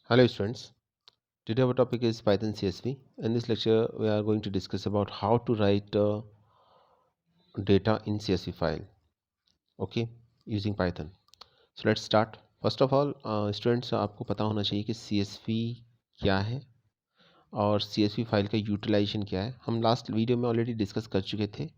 Hello students, today our topic is Python CSV. In this lecture we are going to discuss about how to write data in CSV file, okay, using Python. So let's start. First of all, students आपको पता होना चाहिए कि CSV क्या है और CSV file का utilisation क्या है। हम लास्ट वीडियो में ऑलरेडी डिस्कस कर चुके थे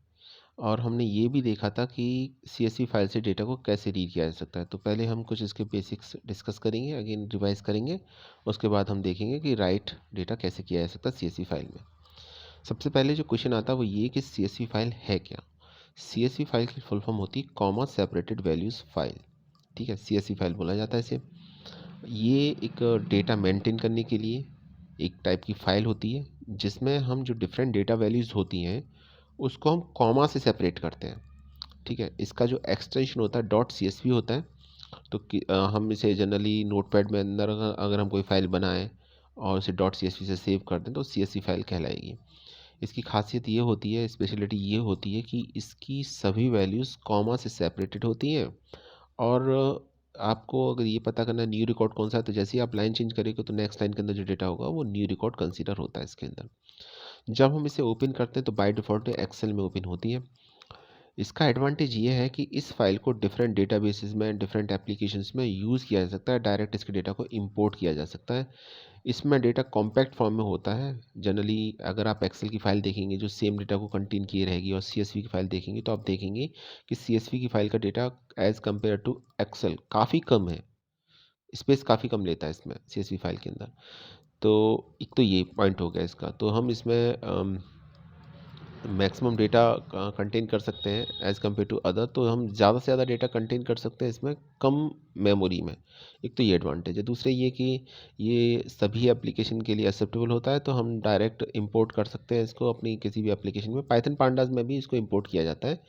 और हमने ये भी देखा था कि CSV फाइल से डेटा को कैसे रीड किया जा सकता है। तो पहले हम कुछ इसके बेसिक्स डिस्कस करेंगे, अगेन रिवाइज करेंगे। उसके बाद हम देखेंगे कि राइट डेटा कैसे किया जा सकता है CSV फाइल में। सबसे पहले जो क्वेश्चन आता है वो ये कि CSV फाइल है क्या। CSV फाइल की फुल फॉर्म होती है कॉमा सेपरेटेड वैल्यूज़ फाइल। ठीक है, CSV फाइल बोला जाता है इसे। ये एक डेटा मेंटेन करने के लिए एक टाइप की फ़ाइल होती है जिसमें हम जो डिफरेंट डेटा वैल्यूज़ होती हैं उसको हम कॉमा से सेपरेट करते हैं। ठीक है, इसका जो एक्सटेंशन होता है डॉट CSV होता है। तो हम इसे जनरली नोटपैड में अंदर अगर हम कोई फाइल बनाएं और उसे डॉट CSV से सेव कर दें तो CSV फाइल कहलाएगी। इसकी खासियत ये होती है, स्पेशलिटी ये होती है कि इसकी सभी वैल्यूज़ कॉमा से सेपरेटेड होती हैं। और आपको अगर ये पता करना न्यू रिकॉर्ड कौन सा है तो जैसे ही आप लाइन चेंज करेंगे तो नेक्स्ट लाइन के अंदर जो डेटा होगा वो न्यू रिकॉर्ड कंसीडर होता है इसके अंदर। जब हम इसे ओपन करते हैं तो बाय डिफ़ॉल्ट एक्सेल में ओपन होती है। इसका एडवांटेज ये है कि इस फाइल को डिफरेंट डेटाबेसेस में, डिफरेंट एप्लीकेशंस में यूज़ किया जा सकता है। डायरेक्ट इसके डेटा को इंपोर्ट किया जा सकता है। इसमें डेटा कॉम्पैक्ट फॉर्म में होता है। जनरली अगर आप एक्सेल की फ़ाइल देखेंगे जो सेम डेटा को कंटेन किए रहेगी और CSV की फ़ाइल देखेंगे तो आप देखेंगे कि CSV की फ़ाइल का data as compare to Excel काफ़ी कम है। स्पेस काफ़ी कम लेता है इसमें CSV फ़ाइल के अंदर। तो एक तो ये पॉइंट हो गया इसका। तो हम इसमें मैक्सिमम डेटा कंटेन कर सकते हैं एज़ कम्पेयर टू अदर। तो हम ज़्यादा से ज़्यादा डेटा कंटेन कर सकते हैं इसमें कम मेमोरी में। एक तो ये एडवांटेज है। दूसरे ये कि ये सभी एप्लीकेशन के लिए एक्सेप्टेबल होता है, तो हम डायरेक्ट इंपोर्ट कर सकते हैं इसको अपनी किसी भी एप्लीकेशन में। पाइथन पांडास में भी इसको इंपोर्ट किया जाता है।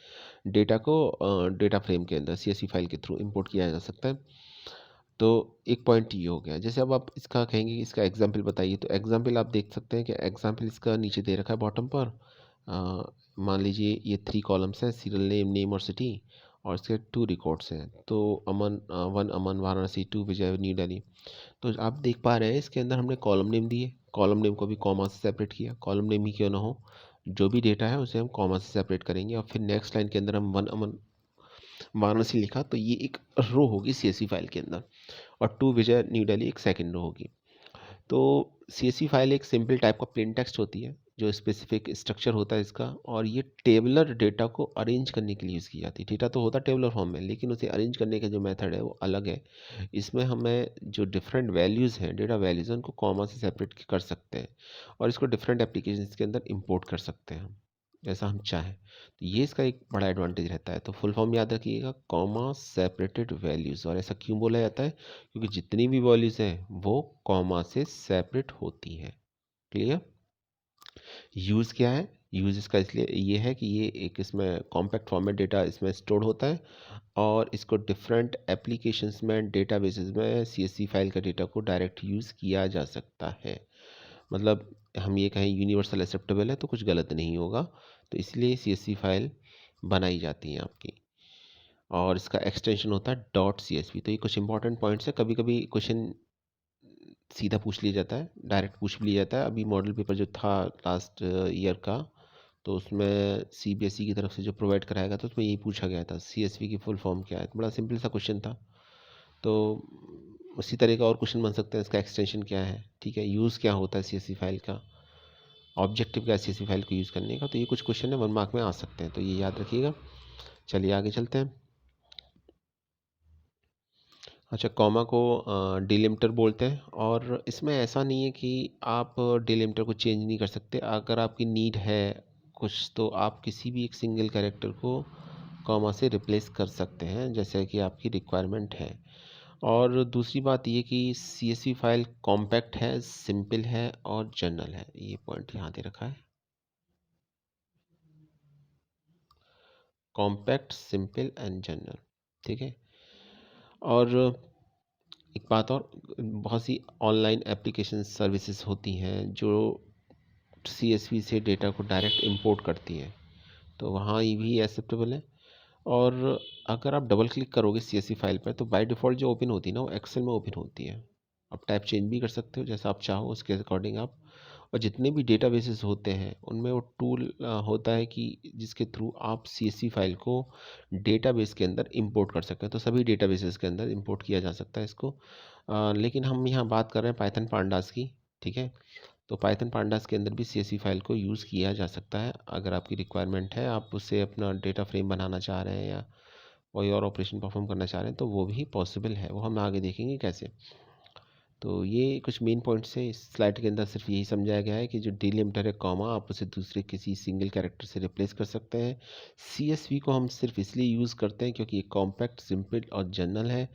डेटा को डेटा फ्रेम के अंदर CSV फाइल के थ्रू इंपोर्ट किया जा सकता है। तो एक पॉइंट ये हो गया। जैसे अब आप इसका कहेंगे कि इसका एग्जाम्पल बताइए, तो एग्जाम्पल आप देख सकते हैं कि एग्जाम्पल इसका नीचे दे रखा है बॉटम पर। मान लीजिए ये 3 कॉलम्स हैं, सीरियल नेम, नेम और सिटी, और इसके 2 रिकॉर्ड्स हैं। तो अमन 1 अमन वाराणसी, 2 विजय न्यू दिल्ली। तो आप देख पा रहे हैं इसके अंदर हमने कॉलम नेम दिए, कॉलम नेम को भी कॉमा से सेपरेट किया। कॉलम नेम ही क्यों ना हो, जो भी डेटा है उसे हम कॉमा से सेपरेट करेंगे और फिर नेक्स्ट लाइन के अंदर हम 1 अमन वाराणसी लिखा, तो ये एक रो होगी CSV फाइल के अंदर। और 2 विजय न्यू दिल्ली एक सेकंड रो होगी। तो CSV फाइल एक सिंपल टाइप का प्लेन टेक्स्ट होती है जो स्पेसिफिक स्ट्रक्चर होता है इसका, और ये टेबलर डेटा को अरेंज करने के लिए यूज़ की जाती है। डेटा तो होता है टेबलर फॉर्म में, लेकिन उसे अरेंज करने का जो मेथड है वो अलग है। इसमें हमें जो डिफरेंट वैल्यूज़ हैं, डेटा वैल्यूज़ हैं, उनको कॉमा से सेपरेट कर सकते हैं और इसको डिफरेंट एप्लीकेशंस के अंदर इंपोर्ट कर सकते हैं हम, जैसा हम चाहें। तो ये इसका एक बड़ा एडवांटेज रहता है। तो फुल फॉर्म याद रखिएगा, कॉमा सेपरेटेड वैल्यूज़। और ऐसा क्यों बोला जाता है? क्योंकि जितनी भी वैल्यूज़ हैं वो कॉमा से सेपरेट होती हैं। क्लियर? यूज़ क्या है? यूज़ इसका इसलिए ये है कि ये एक इसमें कॉम्पैक्ट फॉर्मेट डेटा इसमें स्टोर होता है और इसको डिफरेंट एप्लीकेशंस में, डेटाबेसेस में CSV फाइल का डेटा को डायरेक्ट यूज़ किया जा सकता है। मतलब हम ये कहें यूनिवर्सल एक्सेप्टेबल है तो कुछ गलत नहीं होगा। तो इसलिए CSV फाइल बनाई जाती है आपकी, और इसका एक्सटेंशन होता है डॉट CSV। तो ये कुछ इंपॉर्टेंट पॉइंट्स है। कभी कभी क्वेश्चन सीधा पूछ लिया जाता है, डायरेक्ट पूछ भी लिया जाता है। अभी मॉडल पेपर जो था लास्ट ईयर का, तो उसमें CBSE की तरफ से जो प्रोवाइड कराया गया था उसमें यही पूछा गया था CSV की फुल फॉर्म क्या है। तो बड़ा सिंपल सा क्वेश्चन था। तो उसी तरह का और क्वेश्चन बन सकते हैं, इसका एक्सटेंशन क्या है, ठीक है, यूज़ क्या होता है CSV फाइल का, ऑब्जेक्टिव क्या है CSV फाइल को यूज़ करने का। तो ये कुछ क्वेश्चन है 1 मार्क में आ सकते हैं, तो ये याद रखिएगा। चलिए आगे चलते हैं। अच्छा, कॉमा को डिलिमिटर बोलते हैं, और इसमें ऐसा नहीं है कि आप डिलिमिटर को चेंज नहीं कर सकते। अगर आपकी नीड है कुछ तो आप किसी भी एक सिंगल कैरेक्टर को कॉमा से रिप्लेस कर सकते हैं, जैसे कि आपकी रिक्वायरमेंट है। और दूसरी बात ये कि CSV फाइल कॉम्पैक्ट है, सिंपल है और जनरल है। ये पॉइंट यहाँ दे रखा है, कॉम्पैक्ट, सिंपल एंड जनरल। ठीक है। और एक बात और, बहुत सी ऑनलाइन एप्लीकेशन सर्विसेज होती हैं जो CSV से डेटा को डायरेक्ट इंपोर्ट करती हैं, तो वहाँ ये भी एक्सेप्टेबल है। और अगर आप डबल क्लिक करोगे CSV फाइल पर तो बाय डिफ़ॉल्ट जो ओपन होती है ना वो एक्सेल में ओपन होती है। आप टाइप चेंज भी कर सकते हो जैसा आप चाहो उसके अकॉर्डिंग आप। और जितने भी डेटाबेसेस होते हैं उनमें वो टूल होता है कि जिसके थ्रू आप सीएसवी फाइल को डेटाबेस के अंदर इंपोर्ट कर सकते हैं। तो सभी डेटाबेसेस के अंदर इंपोर्ट किया जा सकता है इसको। लेकिन हम यहाँ बात कर रहे हैं पाइथन पांडास की, ठीक है। तो पाइथन पांडास के अंदर भी सीएसवी फाइल को यूज़ किया जा सकता है। अगर आपकी रिक्वायरमेंट है, आप उससे अपना डेटा फ्रेम बनाना चाह रहे हैं या कोई और ऑपरेशन परफॉर्म करना चाह रहे हैं, तो वो भी पॉसिबल है। वो हम आगे देखेंगे कैसे। तो ये कुछ मेन पॉइंट्स हैं। इस स्लाइड के अंदर सिर्फ यही समझाया गया है कि जो डिलिमिटर है कॉमा, आप उसे दूसरे किसी सिंगल कैरेक्टर से रिप्लेस कर सकते हैं। सीएसवी को हम सिर्फ इसलिए यूज़ करते हैं क्योंकि ये कॉम्पैक्ट, सिंपल और जनरल है।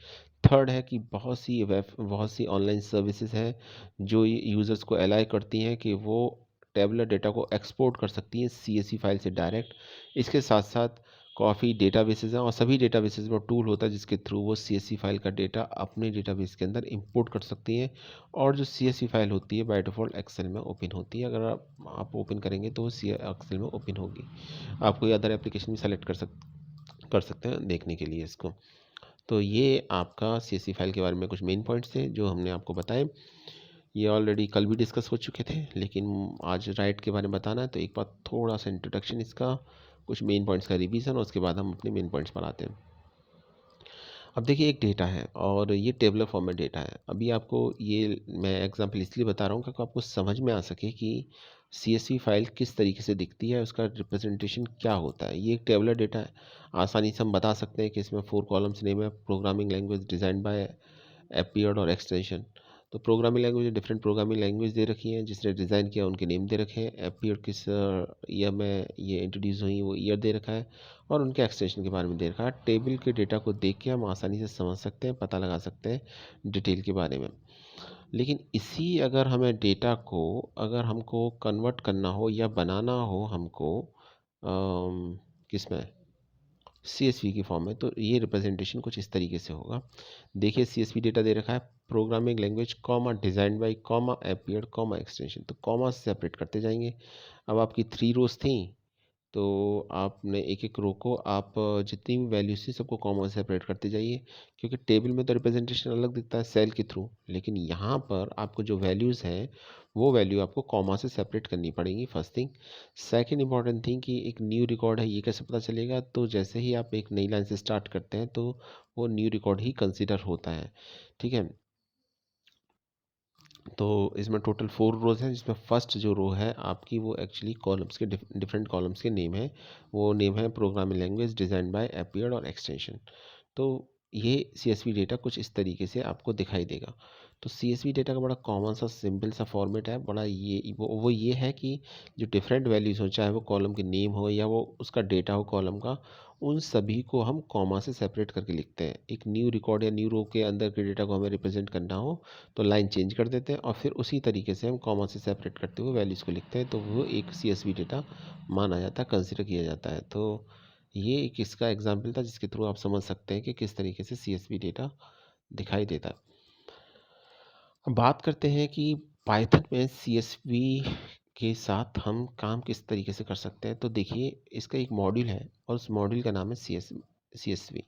थर्ड है कि बहुत सी ऑनलाइन सर्विसेज हैं जो ये यूज़र्स को अलाउ करती हैं कि वो टेबुलर डेटा को एक्सपोर्ट कर सकती हैं सीएसवी फाइल से डायरेक्ट। इसके साथ साथ काफ़ी डेटाबेसेस हैं और सभी डेटाबेसेस में टूल होता है जिसके थ्रू वो सीएसवी फाइल का डेटा अपने डेटाबेस के अंदर इंपोर्ट कर सकती हैं। और जो सीएसवी फाइल होती है बाय डिफ़ॉल्ट एक्सेल में ओपन होती है। अगर आप ओपन करेंगे तो वो सी एक्सेल में ओपन होगी। आप कोई अदर एप्लीकेशन भी सेलेक्ट कर सकते हैं देखने के लिए इसको। तो ये आपका सीएसवी फाइल के बारे में कुछ मेन पॉइंट्स थे जो हमने आपको बताए। ये ऑलरेडी कल भी डिस्कस हो चुके थे, लेकिन आज राइट के बारे में बताना है तो एक बार थोड़ा सा इंट्रोडक्शन इसका, कुछ मेन पॉइंट्स का रिवीजन और उसके बाद हम अपने मेन पॉइंट्स पर आते हैं। अब देखिए एक डेटा है और ये टेबलर फॉर्म में डेटा है। अभी आपको ये मैं एग्जांपल इसलिए बता रहा हूँ क्योंकि आपको समझ में आ सके कि सीएसवी फाइल किस तरीके से दिखती है, उसका रिप्रेजेंटेशन क्या होता है। ये एक टेबलर डेटा है। आसानी से हम बता सकते हैं कि इसमें 4 कॉलम्स नेम है, programming language design by APR और एक्सटेंशन। तो programming language, different programming language दे रखी हैं, जिसने डिज़ाइन किया उनके नेम दे रखे हैं। एपीआर किस ईयर में ये इंट्रोड्यूस हुई वो ईयर दे रखा है और उनके एक्सटेंशन के बारे में दे रखा है। टेबल के डेटा को देख के हम आसानी से समझ सकते हैं, पता लगा सकते हैं डिटेल के बारे में। लेकिन इसी अगर हमें डेटा को अगर हमको कन्वर्ट करना हो या बनाना हो हमको किसमें, सीएसवी की फॉर्म में, तो ये रिप्रेजेंटेशन कुछ इस तरीके से होगा। देखिए सीएसवी डेटा दे रखा है, programming language comma design by comma APR comma extension. तो कॉमा से सेपरेट करते जाएंगे। अब आपकी 3 रोज थी तो आपने एक एक रो को आप जितनी भी वैल्यूज थी सबको कॉमा से सेपरेट करते जाइए, क्योंकि टेबल में तो रिप्रेजेंटेशन अलग दिखता है सेल के थ्रू, लेकिन यहाँ पर आपको जो वैल्यूज़ हैं वो वैल्यू आपको कॉमा से सेपरेट करनी पड़ेगी, first thing. Second important thing कि एक न्यू रिकॉर्ड है ये कैसे पता चलेगा, तो जैसे ही आप एक नई लाइन से स्टार्ट करते हैं तो वो न्यू रिकॉर्ड ही कंसिडर होता है, ठीक है। तो इसमें टोटल 4 रोज़ हैं, जिसमें फर्स्ट जो रो है आपकी वो एक्चुअली कॉलम्स के डिफरेंट कॉलम्स के नेम है। वो नेम है programming language design by APR और एक्सटेंशन। तो ये सीएसवी डेटा कुछ इस तरीके से आपको दिखाई देगा। तो सीएसवी डेटा का बड़ा कॉमन सा सिंपल सा फॉर्मेट है, बड़ा वो ये है कि जो डिफरेंट वैल्यूज़ हो, चाहे वो कॉलम के नेम हो या वो उसका डेटा हो कॉलम का, उन सभी को हम कॉमा से सेपरेट करके लिखते हैं। एक न्यू रिकॉर्ड या न्यू रो के अंदर के डेटा को हमें रिप्रेजेंट करना हो तो लाइन चेंज कर देते हैं और फिर उसी तरीके से हम कॉमा से सेपरेट करते हुए वैल्यूज़ को लिखते हैं, तो वो एक सीएसवी डेटा माना जाता है, कंसिडर किया जाता है। तो ये एक इसका एग्जाम्पल था जिसके थ्रू आप समझ सकते हैं कि किस तरीके से सीएसवी डेटा दिखाई देता है। अब बात करते हैं कि पाइथन में सीएसवी के साथ हम काम किस तरीके से कर सकते हैं। तो देखिए इसका एक मॉड्यूल है और उस मॉड्यूल का नाम है सीएसवी।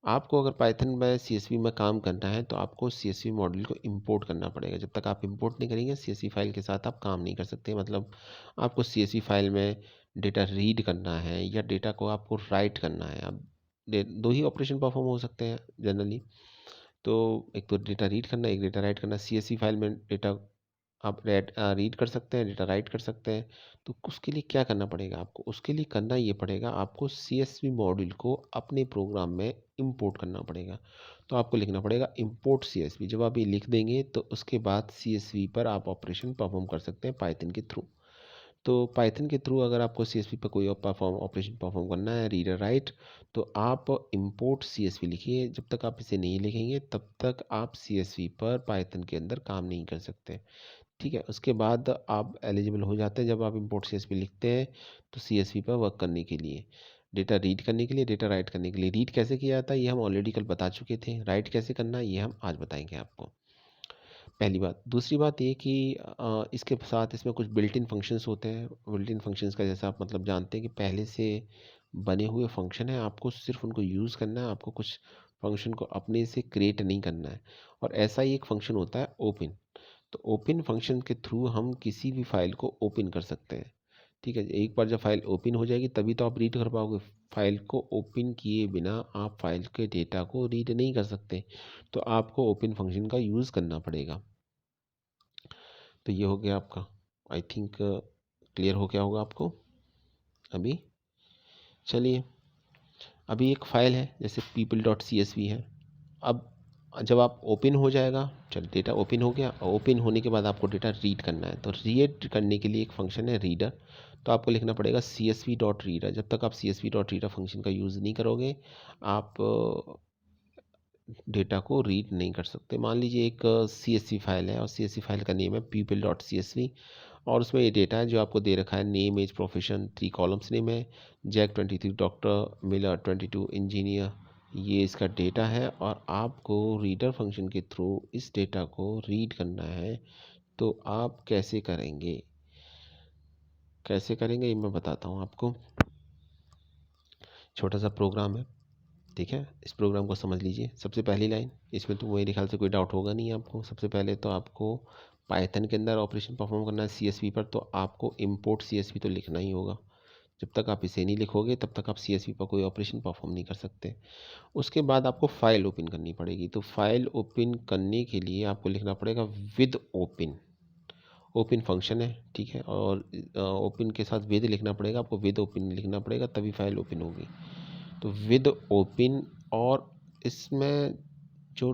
आपको अगर पाइथन में सीएसवी में काम करना है तो आपको सीएसवी मॉड्यूल को इंपोर्ट करना पड़ेगा। जब तक आप इंपोर्ट नहीं करेंगे सीएसवी फाइल के साथ आप काम नहीं कर सकते। मतलब आपको सीएसवी फाइल में डेटा रीड करना है या डेटा को आपको राइट करना है। अब दो ही ऑपरेशन परफॉर्म हो सकते हैं जनरली। तो एक तो डेटा रीड करना, एक डेटा राइट करना। सीएसवी फाइल में डेटा आप रीड कर सकते हैं, डेटा राइट कर सकते हैं। तो उसके लिए क्या करना पड़ेगा आपको, उसके लिए करना ये पड़ेगा आपको सीएसवी मॉड्यूल को अपने प्रोग्राम में इंपोर्ट करना पड़ेगा। तो आपको लिखना पड़ेगा इंपोर्ट सीएसवी। जब आप ये लिख देंगे तो उसके बाद सीएसवी पर आप ऑपरेशन परफॉर्म कर सकते हैं पाइथन के थ्रू। तो पाइथन के थ्रू अगर आपको सीएसवी पर कोई ऑपरेशन परफॉर्म करना है, रीड और राइट, तो आप इंपोर्ट सीएसवी लिखिए। जब तक आप इसे नहीं लिखेंगे तब तक आप सीएसवी पर पाइथन के अंदर काम नहीं कर सकते, ठीक है। उसके बाद आप एलिजिबल हो जाते हैं जब आप इंपोर्ट सीएसवी लिखते हैं तो सीएसवी पर वर्क करने के लिए, डेटा रीड करने के लिए, डेटा राइट करने के लिए। रीड कैसे किया जाता है ये हम ऑलरेडी कल बता चुके थे, राइट कैसे करना है ये हम आज बताएंगे आपको, पहली बात। दूसरी बात ये कि इसके साथ इसमें कुछ बिल्ट इन फंक्शंस होते हैं। बिल्ट इन फंक्शंस का जैसा आप मतलब जानते हैं कि पहले से बने हुए फंक्शन है, आपको सिर्फ उनको यूज़ करना है, आपको कुछ फंक्शन को अपने से क्रिएट नहीं करना है। और ऐसा ही एक फंक्शन होता है ओपन। तो ओपन फंक्शन के थ्रू हम किसी भी फाइल को ओपन कर सकते हैं। ठीक है, एक बार जब फाइल ओपन हो जाएगी तभी तो आप रीड कर पाओगे। फाइल को ओपन किए बिना आप फाइल के डेटा को रीड नहीं कर सकते, तो आपको ओपन फंक्शन का यूज़ करना पड़ेगा। तो ये हो गया आपका, आई थिंक क्लियर हो गया होगा आपको अभी। चलिए, अभी एक फ़ाइल है जैसे people.csv है। अब जब आप ओपन हो जाएगा, चल डेटा ओपन हो गया, और ओपन होने के बाद आपको डेटा रीड करना है। तो रीड करने के लिए एक फंक्शन है रीडर। तो आपको लिखना पड़ेगा csv.reader। जब तक आप csv.reader फंक्शन का यूज़ नहीं करोगे, आप डेटा को रीड नहीं कर सकते। मान लीजिए एक CSV फाइल है और CSV फाइल का नेम है people.csv, और उसमें ये डेटा है जो आपको दे रखा है, name, age, profession, 3 columns name है, जैक 23 डॉक्टर, मिलर 22 इंजीनियर, ये इसका डेटा है। और आपको रीडर फंक्शन के थ्रू इस डेटा को रीड करना है। तो आप कैसे करेंगे, ये मैं बताता हूँ आपको। छोटा सा प्रोग्राम है, ठीक है, इस प्रोग्राम को समझ लीजिए। सबसे पहली लाइन, इसमें तो मेरे ख्याल से कोई डाउट होगा नहीं आपको। सबसे पहले तो आपको पाइथन के अंदर ऑपरेशन परफॉर्म करना है CSV पर, तो आपको इंपोर्ट CSV तो लिखना ही होगा। जब तक आप इसे नहीं लिखोगे तब तक आप CSV पर कोई ऑपरेशन परफॉर्म नहीं कर सकते। उसके बाद आपको फाइल ओपन करनी पड़ेगी। तो फाइल ओपन करने के लिए आपको लिखना पड़ेगा विद ओपन। ओपन फंक्शन है, ठीक है, और ओपन के साथ विद लिखना पड़ेगा आपको, विद ओपन लिखना पड़ेगा तभी फाइल ओपन होगी। तो विद ओपन, और इसमें जो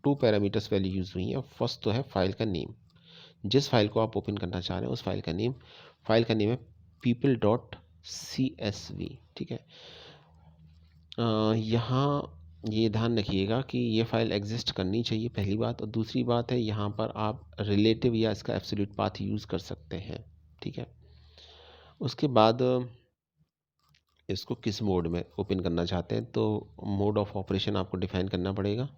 2 पैरामीटर्स वैल्यू यूज़ हुई है, फर्स्ट तो है फाइल का नेम। जिस फाइल को आप ओपन करना चाह रहे हैं उस फाइल का नेम, है people.csv। ठीक है, यहाँ ये ध्यान रखिएगा कि ये फाइल एग्जिस्ट करनी चाहिए, पहली बात। और दूसरी बात है, यहाँ पर आप रिलेटिव या इसका एब्सोल्यूट पाथ यूज़ कर सकते हैं। ठीक है, उसके बाद इसको किस मोड में ओपन करना चाहते हैं, तो मोड ऑफ ऑपरेशन आपको डिफाइन करना पड़ेगा।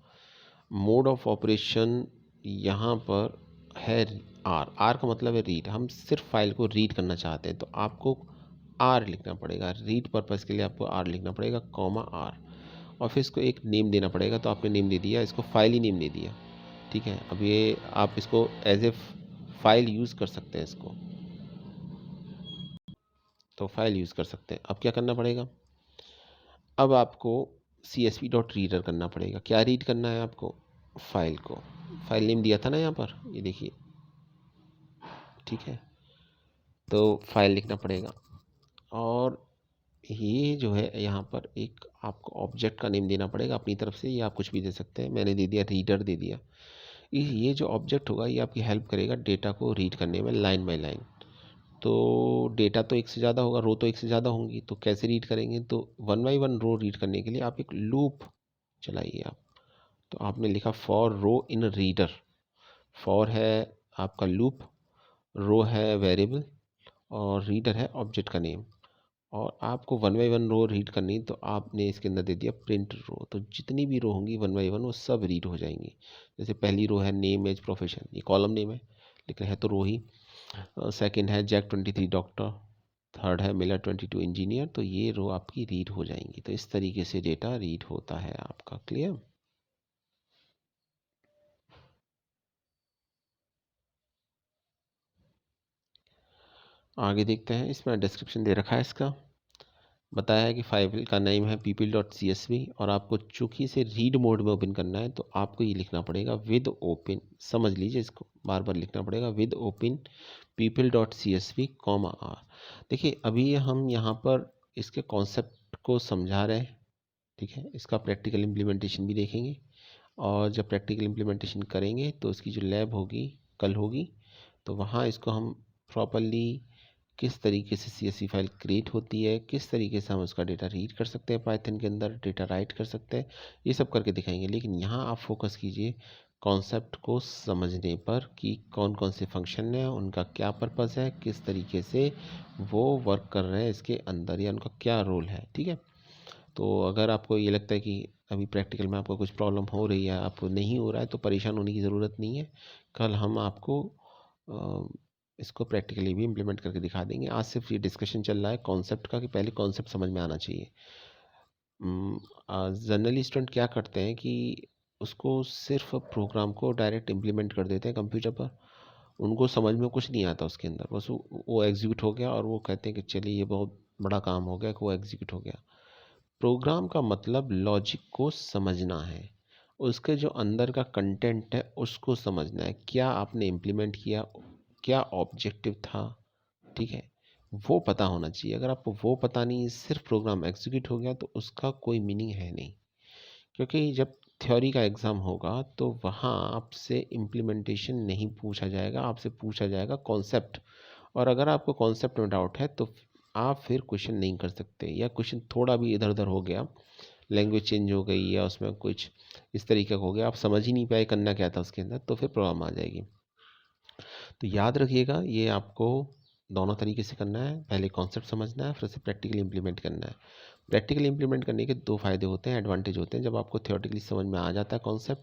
मोड ऑफ ऑपरेशन यहाँ पर है आर का मतलब है रीड। हम सिर्फ फाइल को रीड करना चाहते हैं, तो आपको आर लिखना पड़ेगा। रीड पर्पज़ के लिए आपको आर लिखना पड़ेगा, कॉमा आर, और फिर इसको एक नेम देना पड़ेगा। तो आपने नेम दे दिया, इसको फाइल ही नेम दे दिया। ठीक है, अब ये आप इसको एज ए फाइल यूज़ कर सकते हैं इसको, तो फाइल यूज़ कर सकते हैं। अब क्या करना पड़ेगा, अब आपको csv.reader करना पड़ेगा। क्या रीड करना है आपको, फाइल को। फाइल नेम दिया था ना यहाँ पर, ये देखिए, ठीक है, तो फाइल लिखना पड़ेगा। और ये जो है यहाँ पर एक आपको ऑब्जेक्ट का नेम देना पड़ेगा अपनी तरफ से, या आप कुछ भी दे सकते हैं। मैंने दे दिया रीडर दे दिया। ये जो ऑब्जेक्ट होगा ये आपकी हेल्प करेगा डेटा को रीड करने में लाइन बाय लाइन। तो डेटा तो एक से ज़्यादा होगा, रो तो एक से ज़्यादा होंगी, तो कैसे रीड करेंगे, तो 1 बाई 1 रो रीड करने के लिए आप एक लूप चलाइए आप। तो आपने लिखा for row in reader. For है आपका लूप, रो है वेरिएबल, और रीडर है ऑब्जेक्ट का नेम। और आपको 1 बाई 1 रो रीड करनी, तो आपने इसके अंदर दे दिया प्रिंट रो। तो जितनी भी रो होंगी 1 बाई 1 वो सब रीड हो जाएंगी। जैसे पहली रो है नेम, एज, प्रोफेशन, ये कॉलम नेम है लेकिन है तो रो ही। सेकंड है जैक 23 डॉक्टर, थर्ड है मिलर 22 इंजीनियर। तो ये रो आपकी रीड हो जाएंगी। तो इस तरीके से डेटा रीड होता है आपका। क्लियर। आगे देखते हैं, इसमें डिस्क्रिप्शन दे रखा है इसका। बताया है कि फाइल का नेम है people.csv, और आपको चूंकि इसे रीड मोड में ओपन करना है तो आपको ये लिखना पड़ेगा विद ओपन। समझ लीजिए, इसको बार बार लिखना पड़ेगा, with open people.csv comma are. देखिए, अभी हम यहाँ पर इसके कॉन्सेप्ट को समझा रहे हैं, ठीक है। इसका प्रैक्टिकल इम्प्लीमेंटेशन भी देखेंगे, और जब प्रैक्टिकल इम्प्लीमेंटेशन करेंगे तो इसकी जो लैब होगी कल होगी, तो वहाँ इसको हम प्रॉपरली किस तरीके से CSV फाइल क्रिएट होती है, किस तरीके से हम उसका डेटा रीड कर सकते हैं, पाइथन के अंदर डेटा राइट कर सकते हैं, ये सब करके दिखाएंगे। लेकिन यहाँ आप फोकस कीजिए कॉन्सेप्ट को समझने पर कि कौन कौन से फंक्शन हैं, उनका क्या पर्पस है, किस तरीके से वो वर्क कर रहे हैं इसके अंदर, या उनका क्या रोल है। ठीक है, तो अगर आपको ये लगता है कि अभी प्रैक्टिकल में आपको कुछ प्रॉब्लम हो रही है, आपको नहीं हो रहा है, तो परेशान होने की ज़रूरत नहीं है। कल हम आपको इसको प्रैक्टिकली भी इम्प्लीमेंट करके दिखा देंगे। आज सिर्फ ये डिस्कशन चल रहा है कॉन्सेप्ट का, कि पहले कॉन्सेप्ट समझ में आना चाहिए। जनरली स्टूडेंट क्या करते हैं कि उसको सिर्फ प्रोग्राम को डायरेक्ट इम्प्लीमेंट कर देते हैं कंप्यूटर पर। उनको समझ में कुछ नहीं आता उसके अंदर, बस वो एग्जीक्यूट हो गया और वो कहते हैं कि चलिए ये बहुत बड़ा काम हो गया कि वो एग्जीक्यूट हो गया। प्रोग्राम का मतलब लॉजिक को समझना है, उसके जो अंदर का कंटेंट है उसको समझना है, क्या आपने इम्प्लीमेंट किया, क्या ऑब्जेक्टिव था, ठीक है, वो पता होना चाहिए। अगर आपको वो पता नहीं, सिर्फ प्रोग्राम एग्जीक्यूट हो गया तो उसका कोई मीनिंग है नहीं। क्योंकि जब थ्योरी का एग्ज़ाम होगा तो वहाँ आपसे इम्प्लीमेंटेशन नहीं पूछा जाएगा, आपसे पूछा जाएगा कॉन्सेप्ट। और अगर आपको कॉन्सेप्ट में डाउट है तो आप फिर क्वेश्चन नहीं कर सकते, या क्वेश्चन थोड़ा भी इधर उधर हो गया, लैंग्वेज चेंज हो गई या उसमें कुछ इस तरीके का हो गया, आप समझ ही नहीं पाए करना क्या था उसके अंदर, तो फिर प्रॉब्लम आ जाएगी। तो याद रखिएगा, ये आपको दोनों तरीके से करना है, पहले कॉन्सेप्ट समझना है फिर उसे प्रैक्टिकली इंप्लीमेंट करना है। प्रैक्टिकली इंप्लीमेंट करने के दो फायदे होते हैं, एडवांटेज होते हैं। जब आपको थियोरेटिकली समझ में आ जाता है कॉन्सेप्ट,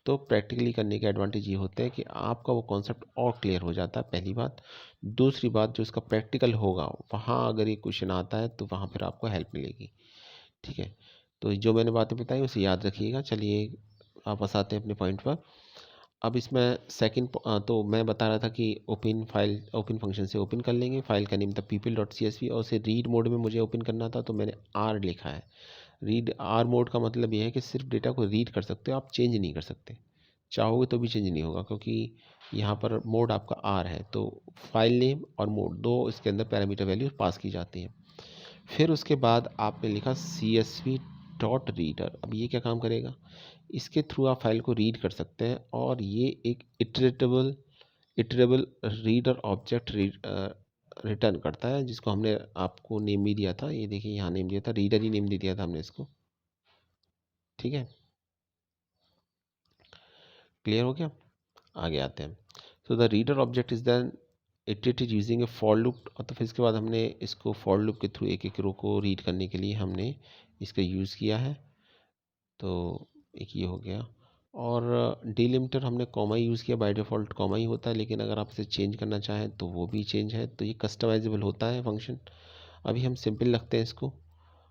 तो प्रैक्टिकली करने के एडवांटेज ये होते हैं कि आपका वो कॉन्सेप्ट और क्लियर हो जाता है, पहली बात। दूसरी बात, जो इसका प्रैक्टिकल होगा वहाँ अगर ये क्वेश्चन आता है तो वहाँ फिर आपको हेल्प मिलेगी, ठीक है। तो जो मैंने बातें बताई उसे याद रखिएगा। चलिए वापस आते हैं अपने पॉइंट पर। अब इसमें सेकंड, तो मैं बता रहा था कि ओपन फाइल, ओपन फंक्शन से ओपन कर लेंगे। फाइल का नेम था people.csv और उसे रीड मोड में मुझे ओपन करना था, तो मैंने आर लिखा है। रीड आर मोड का मतलब ये है कि सिर्फ डेटा को रीड कर सकते हो, आप चेंज नहीं कर सकते। चाहोगे तो भी चेंज नहीं होगा, क्योंकि यहाँ पर मोड आपका आर है। तो फाइल नेम और मोड दो इसके अंदर पैरामीटर वैल्यू पास की जाती हैं। फिर उसके बाद आपने लिखा csv.reader। अब ये क्या काम करेगा, इसके थ्रू आप फाइल को रीड कर सकते हैं, और ये एक इटरेबल रीडर ऑब्जेक्ट रिटर्न करता है, जिसको हमने आपको नेम भी दिया था। ये देखिए यहाँ नेम दिया था, रीडर ही नेम दे दिया था हमने इसको, ठीक है। क्लियर हो गया, आगे आते हैं। So the reader object is then it is using a for loop. तो फिर इसके बाद हमने इसको फॉर लूप के थ्रू एक एक रो को रीड करने के लिए हमने इसका यूज़ किया है। तो एक ये हो गया। और डिलिमिटर हमने कॉमा यूज़ किया, बाय डिफ़ॉल्ट कॉमा ही होता है, लेकिन अगर आप इसे चेंज करना चाहें तो वो भी चेंज है। तो ये कस्टमाइजेबल होता है फंक्शन। अभी हम सिंपल रखते हैं इसको,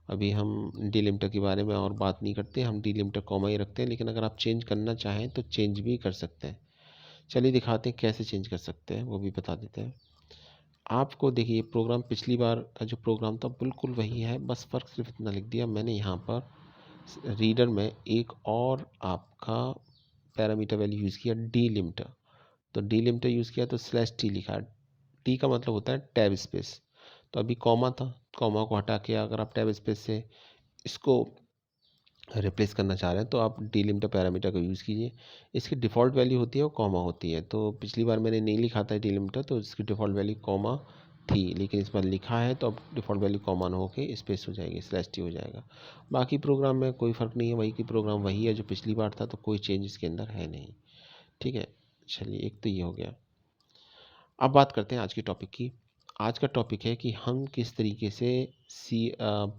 अभी हम डिलिमिटर के बारे में और बात नहीं करते, हम डिलिमिटर कॉमा ही रखते हैं। लेकिन अगर आप चेंज करना चाहें तो चेंज भी कर सकते हैं। चलिए दिखाते हैं कैसे चेंज कर सकते हैं, वो भी बता देते हैं आपको। देखिए प्रोग्राम पिछली बार का जो प्रोग्राम था बिल्कुल वही है, बस फ़र्क सिर्फ इतना लिख दिया मैंने यहाँ पर रीडर में एक और आपका पैरामीटर वैल्यू यूज़ किया, डीलिमिटर। तो डीलिमिटर यूज़ किया तो स्लैश टी लिखा। टी का मतलब होता है टैब स्पेस। तो अभी कॉमा था, कॉमा को हटा के अगर आप टैब स्पेस से इसको रिप्लेस करना चाह रहे हैं तो आप डीलिमिटर पैरामीटर का यूज़ कीजिए। इसकी डिफ़ॉल्ट वैल्यू होती है वो कॉमा होती है। तो पिछली बार मैंने नहीं लिखा था डीलिमिटर, तो इसकी डिफ़ॉल्ट वैल्यू कॉमा थी, लेकिन इस बार लिखा है तो अब डिफ़ॉल्ट वैल्यू कॉमा ना होके स्पेस हो जाएगी, स्लैश टी हो जाएगा। बाकी प्रोग्राम में कोई फ़र्क नहीं है, वही की प्रोग्राम वही है जो पिछली बार था, तो कोई चेंज इसके अंदर है नहीं, ठीक है। चलिए एक तो ये हो गया। अब बात करते हैं आज की टॉपिक की। आज का टॉपिक है कि हम किस तरीके से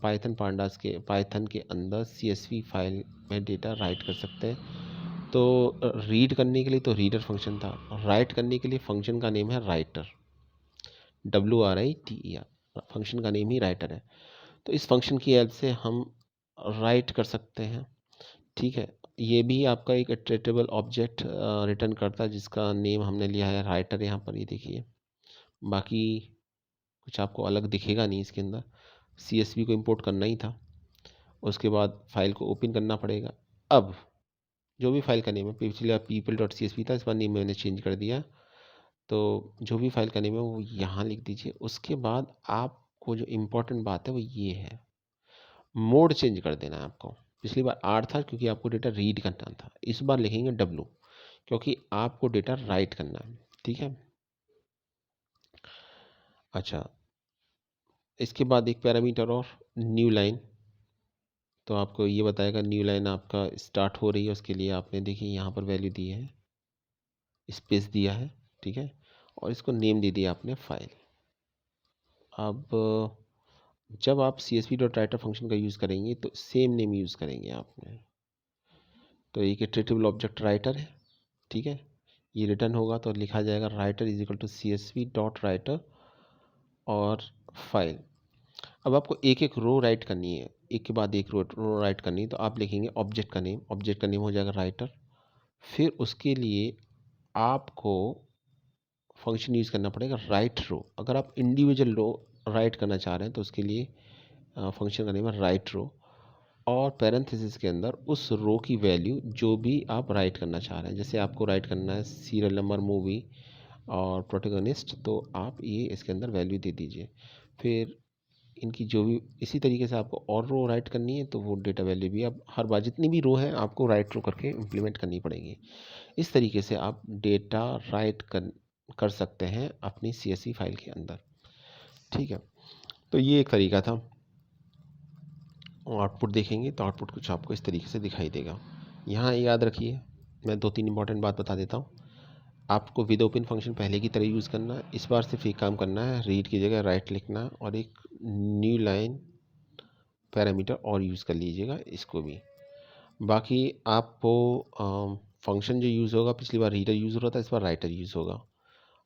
पाइथन पांडास के पाइथन के अंदर CSV फाइल में डेटा राइट कर सकते हैं। तो रीड करने के लिए तो रीडर फंक्शन था, राइट करने के लिए फंक्शन का नेम है राइटर, WRITER। फंक्शन का नेम ही राइटर है। तो इस फंक्शन की हेल्प से हम राइट कर सकते हैं, ठीक है। ये भी आपका एक इटरेटेबल ऑब्जेक्ट रिटर्न करता है, जिसका नेम हमने लिया है राइटर यहाँ पर, ये देखिए। बाकी कुछ आपको अलग दिखेगा नहीं इसके अंदर। CSV को इंपोर्ट करना ही था, उसके बाद फाइल को ओपन करना पड़ेगा। अब जो भी फाइल का नेम है, पिछले people.csv था, इस बार नेम मैंने चेंज कर दिया। तो जो भी फाइल का नेम है वो यहाँ लिख दीजिए। उसके बाद आपको जो इम्पोर्टेंट बात है वो ये है, मोड चेंज कर देना है आपको। पिछली बार R था क्योंकि आपको डेटा रीड करना था, इस बार लिखेंगे W, क्योंकि आपको डेटा राइट करना है, ठीक है। अच्छा, इसके बाद एक पैरामीटर और न्यू लाइन। तो आपको ये बताएगा न्यू लाइन आपका स्टार्ट हो रही है, उसके लिए आपने देखिए यहाँ पर वैल्यू दी है, स्पेस दिया है, ठीक है। और इसको नेम दे दिया आपने फाइल। अब जब आप csv.writer फंक्शन का यूज़ करेंगे तो सेम नेम यूज़ करेंगे आपने। तो एक इटरेटिव ऑब्जेक्ट राइटर है, ठीक है। ये रिटर्न होगा तो लिखा जाएगा writer is equal to CSV.writer और फाइल। अब आपको एक एक रो राइट करनी है, एक के बाद एक रो राइट करनी है, तो आप लिखेंगे ऑब्जेक्ट का नेम, ऑब्जेक्ट का नेम हो जाएगा राइटर। फिर उसके लिए आपको फंक्शन यूज़ करना पड़ेगा राइट रो। अगर आप इंडिविजुअल रो राइट करना चाह रहे हैं तो उसके लिए फंक्शन का नेम है राइट रो, और पैरेंथेसिस के अंदर उस रो की वैल्यू जो भी आप राइट करना चाह रहे हैं। जैसे आपको राइट करना है सीरियल नंबर, मूवी और प्रोटैगनिस्ट, तो आप ये इसके अंदर वैल्यू दे दीजिए। फिर इनकी जो भी इसी तरीके से आपको और रो राइट करनी है, तो वो डेटा वैल्यू भी आप हर बार जितनी भी रो है आपको राइट रो करके इम्प्लीमेंट करनी पड़ेगी। इस तरीके से आप डेटा राइट कर सकते हैं अपनी CSV फाइल के अंदर। ठीक है, तो ये एक तरीका था। आउटपुट देखेंगे तो आउटपुट कुछ आपको इस तरीके से दिखाई देगा। यहाँ याद रखिए, मैं 2-3 इंपॉर्टेंट बात बता देता हूँ। आपको विद ओपन फंक्शन पहले की तरह यूज़ करना है। इस बार सिर्फ एक काम करना है, रीड की जगह राइट लिखना है और एक न्यू लाइन पैरामीटर और यूज़ कर लीजिएगा इसको भी। बाकी आपको फंक्शन जो यूज़ होगा, पिछली बार रीडर यूज़ हो रहा था, इस बार राइटर यूज़ होगा।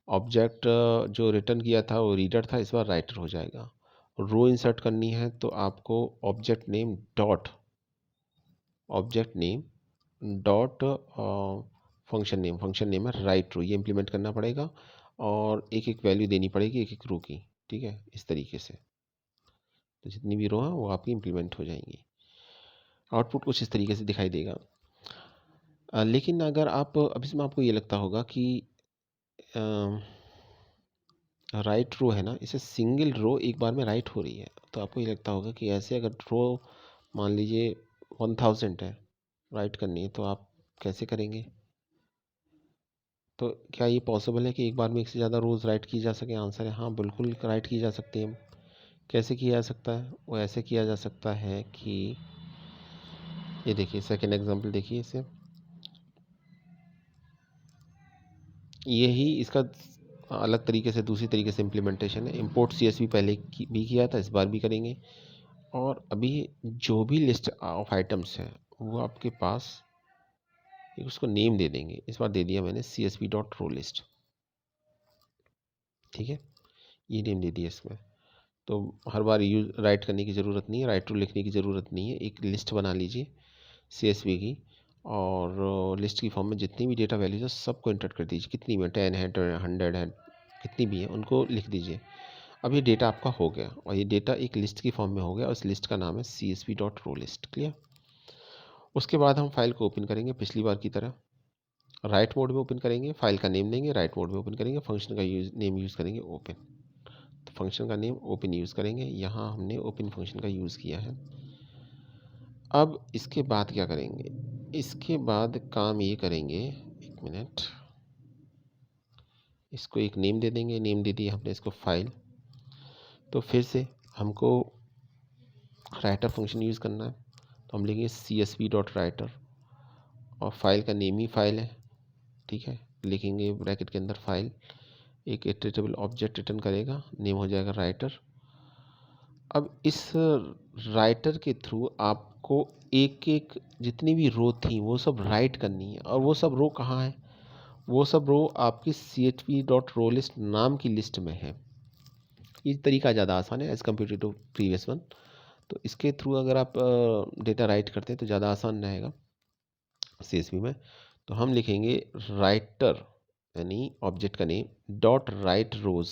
ऑब्जेक्ट जो रिटर्न किया था वो रीडर था, इस बार राइटर हो जाएगा। रो इंसर्ट करनी है तो आपको object name dot function name है राइट रो, ये इम्प्लीमेंट करना पड़ेगा और एक एक वैल्यू देनी पड़ेगी एक एक रो की। ठीक है, इस तरीके से तो जितनी भी रो है वो आपकी इम्प्लीमेंट हो जाएंगी। आउटपुट कुछ इस तरीके से दिखाई देगा। लेकिन अगर आप अब इसमें आपको ये लगता होगा कि राइट रो है ना, इसे सिंगल रो एक बार में राइट हो रही है, तो आपको ये लगता होगा कि ऐसे अगर रो मान लीजिए 1000 है राइट करनी है, तो आप कैसे करेंगे? तो क्या ये पॉसिबल है कि एक बार में एक से ज़्यादा रोज़ राइट की जा सके? आंसर है हाँ, बिल्कुल राइट की जा सकती है। कैसे किया जा सकता है? वो ऐसे किया जा सकता है कि ये देखिए, सेकेंड एग्जांपल देखिए इसे, यही इसका अलग तरीके से दूसरी तरीके से इम्प्लीमेंटेशन है। इंपोर्ट CSV पहले भी किया था, इस बार भी करेंगे। और अभी जो भी लिस्ट ऑफ आइटम्स है वो आपके पास एक उसको नेम दे देंगे। इस बार दे दिया मैंने CSV.rowlist। ठीक है, ये नेम दे दिया इसमें, तो हर बार यूज राइट करने की ज़रूरत नहीं है, राइट टू लिखने की ज़रूरत नहीं है। एक लिस्ट बना लीजिए CSV की, और लिस्ट की फॉर्म में जितनी भी डेटा वैल्यूज है सबको इंटर कर दीजिए। कितनी भी 10 है, 100 है, कितनी भी है उनको लिख दीजिए। अब ये डेटा आपका हो गया और ये डेटा एक लिस्ट की फॉर्म में हो गया और इस लिस्ट का नाम है CSV.rowlist। क्लियर? उसके बाद हम फाइल को ओपन करेंगे पिछली बार की तरह। राइट मोड में ओपन करेंगे, फाइल का नेम देंगे, राइट मोड में ओपन करेंगे, फंक्शन का नेम यूज़ करेंगे ओपन। तो फंक्शन का नेम ओपन यूज़ करेंगे, यहाँ हमने ओपन फंक्शन का यूज़ किया है। अब इसके बाद क्या करेंगे? इसके बाद काम ये करेंगे, एक मिनट, इसको एक नेम दे देंगे। नेम दे दिया हमने इसको फाइल। तो फिर से हमको राइटर फंक्शन यूज़ करना है, तो हम लेंगे CSV.writer और फाइल का नेम ही फाइल है। ठीक है, लिखेंगे ब्रैकेट के अंदर फाइल, एक इटरेटेबल ऑब्जेक्ट रिटर्न करेगा, नेम हो जाएगा राइटर। अब इस राइटर के थ्रू आपको एक एक जितनी भी रो थी वो सब राइट करनी है। और वो सब रो कहाँ है? वो सब रो आपकी CSV.rowlist नाम की लिस्ट में है। ये तरीका ज़्यादा आसान है as compare to previous one. तो इसके थ्रू अगर आप डेटा राइट करते हैं तो ज़्यादा आसान रहेगा CSV में। तो हम लिखेंगे राइटर यानी ऑब्जेक्ट का नेम डॉट राइट रोज।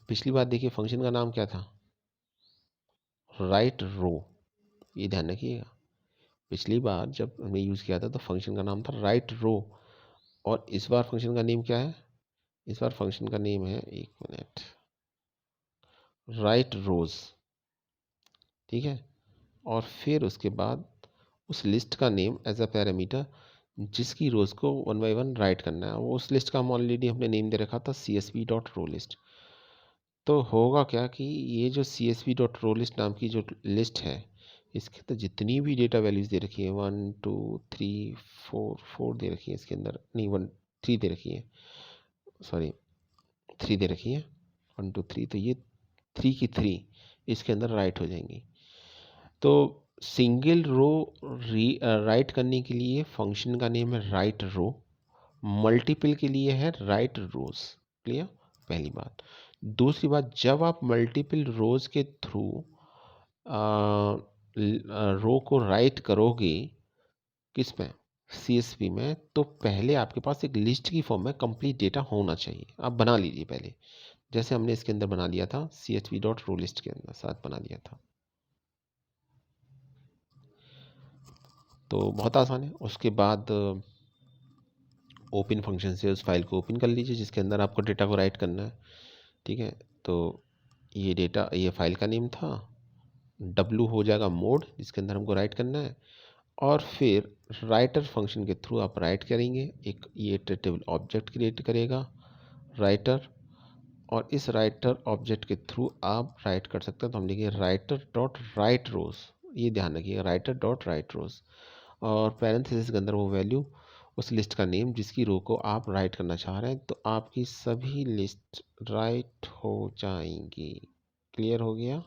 पिछली बार देखिए फंक्शन का नाम क्या था? राइट रो। ये ध्यान रखिएगा, पिछली बार जब हमने यूज़ किया था तो फंक्शन का नाम था राइट रो, और इस बार फंक्शन का नेम क्या है? इस बार फंक्शन का नेम है, एक मिनट, राइट रोज। ठीक है, और फिर उसके बाद उस लिस्ट का नेम एज अ पैरामीटर जिसकी रोज को 1 बाय 1 राइट करना है, वो उस लिस्ट का हम ऑलरेडी हमने नेम दे रखा था CSV.rowlist। तो होगा क्या कि ये जो CSV.rowlist नाम की जो लिस्ट है, इसके तो जितनी भी डेटा वैल्यूज़ दे रखी है 1 2 3 4 दे रखी है इसके अंदर, नहीं 1 3 दे रखी है, सॉरी 3 दे रखी है, 1 2 3, तो ये 3 की 3 इसके अंदर राइट हो जाएंगी। तो सिंगल रो राइट करने के लिए फंक्शन का नेम है राइट रो, मल्टीपल के लिए है राइट रोज। क्लियर? पहली बात। दूसरी बात, जब आप मल्टीपल रोज के थ्रू रो को राइट करोगे किस में, CSV में, तो पहले आपके पास एक लिस्ट की फॉर्म में कंप्लीट डेटा होना चाहिए। आप बना लीजिए पहले, जैसे हमने इसके अंदर बना लिया था, CSV.row लिस्ट के अंदर साथ बना लिया था। तो बहुत आसान है। उसके बाद ओपन फंक्शन से उस फाइल को ओपन कर लीजिए जिसके अंदर आपको डेटा को राइट करना है। ठीक है, तो ये डेटा, ये फाइल का नेम था, W हो जाएगा मोड जिसके अंदर हमको राइट करना है, और फिर राइटर फंक्शन के थ्रू आप राइट करेंगे। एक ये टेबल ऑब्जेक्ट क्रिएट करेगा राइटर, और इस राइटर ऑब्जेक्ट के थ्रू आप राइट कर सकते हैं। तो हम लिखेंगे राइटर डॉट राइट रोज, ये ध्यान रखिएगा, राइटर डॉट राइट रोज, और पैरेंथेसिस के अंदर वो वैल्यू, उस लिस्ट का नेम जिसकी रो को आप राइट करना चाह रहे हैं। तो आपकी सभी लिस्ट राइट हो जाएंगी। क्लियर हो गया?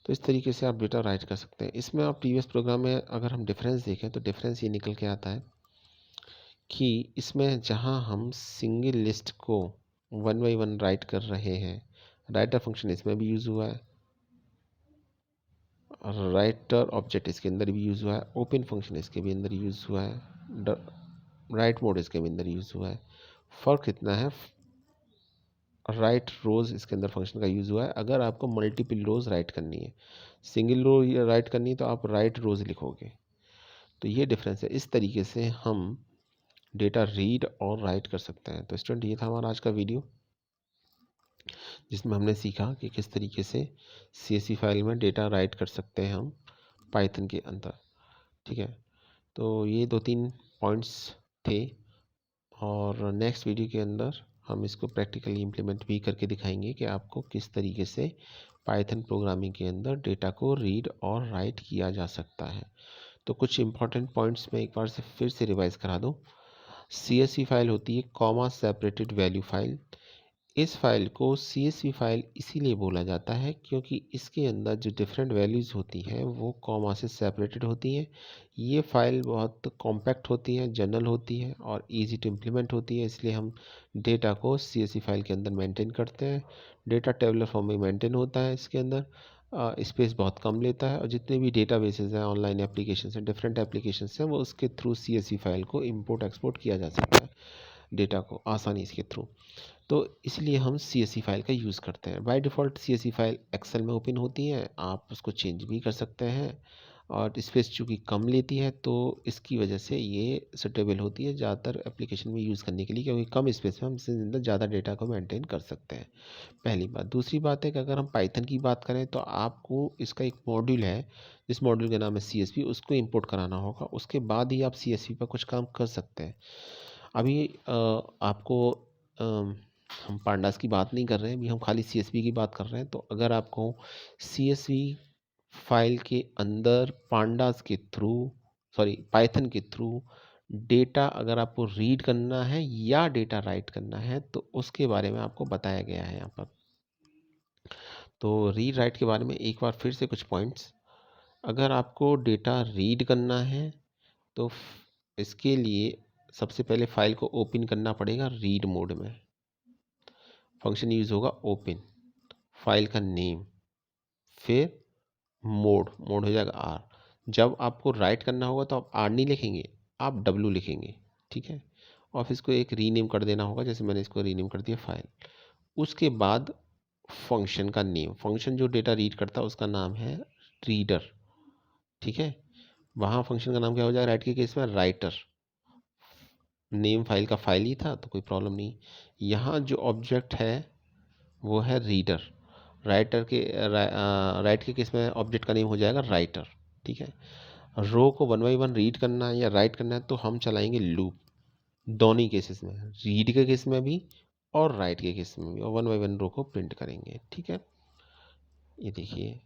तो इस तरीके से आप डेटा राइट कर सकते हैं। इसमें आप प्रीवियस प्रोग्राम में अगर हम डिफरेंस देखें तो डिफरेंस ये निकल के आता है कि इसमें जहां हम सिंगल लिस्ट को 1 बाई 1 राइट कर रहे हैं, राइटर फंक्शन इसमें भी यूज़ हुआ है, राइटर ऑब्जेक्ट इसके अंदर भी यूज़ हुआ है, ओपन फंक्शन इसके भी अंदर यूज़ हुआ है, राइट मोड इसके भी अंदर यूज़ हुआ है। फ़र्क इतना है, राइट रोज़ इसके अंदर फंक्शन का यूज़ हुआ है। अगर आपको मल्टीपल रोज़ राइट करनी है, सिंगल रो राइट करनी है, तो आप राइट रोज़ लिखोगे। तो ये डिफरेंस है। इस तरीके से हम डेटा रीड और राइट कर सकते हैं। तो स्टूडेंट, ये था हमारा आज का वीडियो जिसमें हमने सीखा कि किस तरीके से CSV फाइल में डेटा राइट कर सकते हैं हम पाइथन के अंदर। ठीक है, तो ये 2-3 पॉइंट्स थे, और नेक्स्ट वीडियो के अंदर हम इसको प्रैक्टिकली इम्प्लीमेंट भी करके दिखाएंगे कि आपको किस तरीके से पाइथन प्रोग्रामिंग के अंदर डेटा को रीड और राइट किया जा सकता है। तो कुछ इंपॉर्टेंट पॉइंट्स मैं एक बार से फिर से रिवाइज करा दूँ। CSV फाइल होती है कॉमा सेपरेटेड वैल्यू फाइल। इस फाइल को CSV फाइल इसीलिए बोला जाता है क्योंकि इसके अंदर जो डिफरेंट वैल्यूज़ होती हैं वो कॉमा से सेपरेटेड होती हैं। ये फाइल बहुत कॉम्पैक्ट होती है, जनरल होती है और इजी टू इम्प्लीमेंट होती है, इसलिए हम डेटा को CSV फाइल के अंदर मेंटेन करते हैं। डेटा टेबलर फॉर्म में मेंटेन होता है, इसके अंदर स्पेस बहुत कम लेता है, और जितने भी डेटा बेसेज हैं, ऑनलाइन एप्लीकेशन हैं, डिफरेंट एप्लीकेशन हैं, वो उसके थ्रू CSV फाइल को इम्पोर्ट एक्सपोर्ट किया जा सकता है, डेटा को आसानी इसके थ्रू। तो इसलिए हम CSV फाइल का यूज़ करते हैं। By default CSV file Excel में ओपन होती है, आप उसको चेंज भी कर सकते हैं, और स्पेस चूँकि कम लेती है तो इसकी वजह से ये सूटेबल होती है ज़्यादातर एप्लीकेशन में यूज़ करने के लिए, क्योंकि कम स्पेस में हम इसके अंदर ज़्यादा डेटा को मेंटेन कर सकते हैं। पहली बात। दूसरी बात है कि अगर हम पाइथन की बात करें तो आपको इसका एक मॉड्यूल है, जिस मॉड्यूल का नाम है CSV, उसको इंपोर्ट कराना होगा, उसके बाद ही आप CSV पर कुछ काम कर सकते हैं। अभी आपको हम पांडास की बात नहीं कर रहे हैं, अभी हम खाली CSV की बात कर रहे हैं। तो अगर आपको CSV फाइल के अंदर पांडास के थ्रू, सॉरी पाइथन के थ्रू डेटा अगर आपको रीड करना है या डेटा राइट करना है, तो उसके बारे में आपको बताया गया है यहाँ पर। तो रीड राइट के बारे में एक बार फिर से कुछ पॉइंट्स। अगर आपको डेटा रीड करना है तो इसके लिए सबसे पहले फाइल को ओपन करना पड़ेगा रीड मोड में। फंक्शन यूज़ होगा ओपन, फाइल का नेम, फिर मोड, मोड हो जाएगा आर। जब आपको राइट करना होगा तो आप आर नहीं लिखेंगे, आप डब्लू लिखेंगे। ठीक है, और फिर इसको एक रीनेम कर देना होगा, जैसे मैंने इसको रीनेम कर दिया फाइल। उसके बाद फंक्शन का नेम, फंक्शन जो डेटा रीड करता है उसका नाम है रीडर। ठीक है, वहाँ फंक्शन का नाम क्या हो जाएगा राइट के केस में, राइटर। नेम फाइल का फाइल ही था तो कोई प्रॉब्लम नहीं। यहाँ जो ऑब्जेक्ट है वो है रीडर। राइटर के राइट के केस में ऑब्जेक्ट का नेम हो जाएगा राइटर। ठीक है, रो को 1 बाई 1 रीड करना है या राइट करना है तो हम चलाएंगे लूप, दोनों केसेस में, रीड के केस में भी और राइट के केस में भी, और 1 बाई 1 रो को प्रिंट करेंगे। ठीक है, ये देखिए।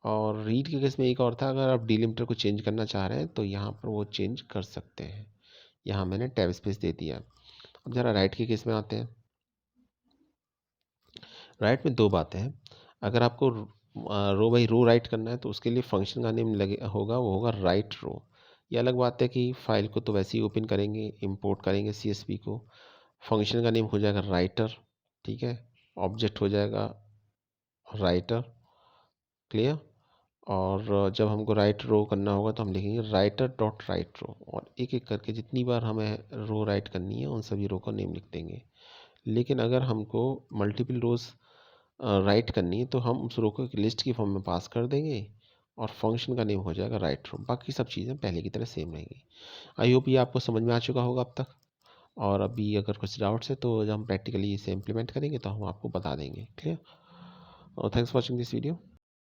और रीड के केस में एक और था, अगर आप डिलिमीटर को चेंज करना चाह रहे हैं तो यहाँ पर वो चेंज कर सकते हैं। यहाँ मैंने टैब स्पेस दे दिया। अब ज़रा राइट के केस में आते हैं। राइट में दो बातें हैं। अगर आपको रो बाई रो राइट करना है तो उसके लिए फंक्शन का नेम लगे होगा, वो होगा राइट रो। ये अलग बात है कि फाइल को तो वैसे ही ओपन करेंगे, इंपोर्ट करेंगे CSV को। फंक्शन का नेम हो जाएगा राइटर, ठीक है। ऑब्जेक्ट हो जाएगा राइटर, क्लियर। और जब हमको राइट रो करना होगा तो हम लिखेंगे राइटर डॉट राइट रो, और एक एक करके जितनी बार हमें रो राइट करनी है उन सभी रो का नेम लिख देंगे। लेकिन अगर हमको मल्टीपल रोज राइट करनी है तो हम उस रो को एक लिस्ट की फॉर्म में पास कर देंगे और फंक्शन का नेम हो जाएगा राइट रो। बाकी सब चीज़ें पहले की तरह सेम रहेंगी। आई होप ये आपको समझ में आ चुका होगा अब तक। और अभी अगर कुछ डाउट्स है तो जब हम प्रैक्टिकली इसे इम्प्लीमेंट करेंगे तो हम आपको बता देंगे, क्लियर। और thanks for watching this video.